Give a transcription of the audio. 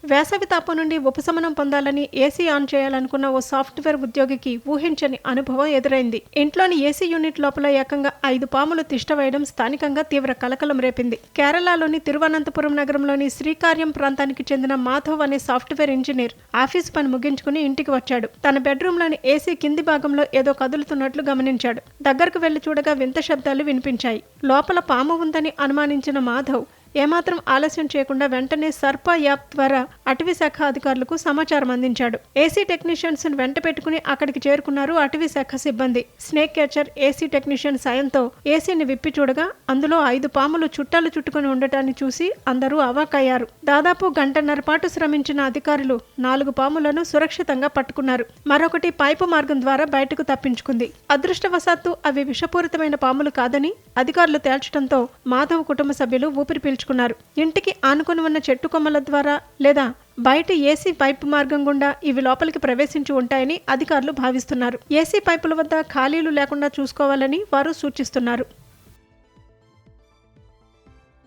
వేసవి తాపం నుండి ఉపశమనం పొందాలని ఏసీ ఆన్ చేయాలనుకున్న ఓ సాఫ్ట్వేర్ ఉద్యోగికి ఊహించని అనుభవం ఎదురైంది. ఇంట్లోని ఏసీ యూనిట్ లోపల ఏకంగా 5 పాములు తిష్టవేయడం స్థానికంగా తీవ్ర కలకలం రేపింది. కేరళలోని తిరువనంతపురం నగరంలోని శ్రీకార్యం ప్రాంతానికి చెందిన మాధవ్ అనే సాఫ్ట్వేర్ ఇంజనీర్ ఆఫీస్ పని ముగించుకుని ఇంటికి వచ్చాడు. తన బెడ్రూమ్లోని ఏసీ కింది భాగంలో ఏదో కదులుతున్నట్లు గమనించాడు. దగ్గరకు వెళ్లి చూడగా వింత శబ్దాలు వినిపించాయి. లోపల పాము ఉందని అనుమానించిన మాధవ్ ఏమాత్రం ఆలస్యం చేయకుండా వెంటనే సర్ప యాప్ ద్వారా అటవీ శాఖ అధికారులకు సమాచారం అందించాడు. ఏసీ టెక్నీషియన్స్ వెంట పెట్టుకుని అక్కడికి చేరుకున్నారు అటవీ శాఖ సిబ్బంది. స్నేక్ క్యాచర్ ఏసీ టెక్నీషియన్ సాయంతో ఏసీని విప్పి చూడగా అందులో 5 పాములు చుట్టాలు చుట్టుకుని ఉండటాన్ని చూసి అందరూ అవాక్కయ్యారు. దాదాపు గంటన్నర పాటు శ్రమించిన అధికారులు 4 పాములను సురక్షితంగా పట్టుకున్నారు. మరొకటి పైపు మార్గం ద్వారా బయటకు తప్పించుకుంది. అదృష్టవశాత్తు అవి విషపూరితమైన పాములు కాదని అధికారులు తేల్చడంతో మాధవ్ కుటుంబ సభ్యులు ఊపిరి పీల్చుకున్నారు. ఇంటికి ఆనుకొని ఉన్న చెట్టు కొమ్మల ద్వారా లేదా బయట ఏసీ పైపు మార్గం గుండా ఇవి లోపలికి ప్రవేశించి ఉంటాయని అధికారులు భావిస్తున్నారు. ఏసీ పైపుల వద్ద ఖాళీలు లేకుండా చూసుకోవాలని వారు సూచిస్తున్నారు.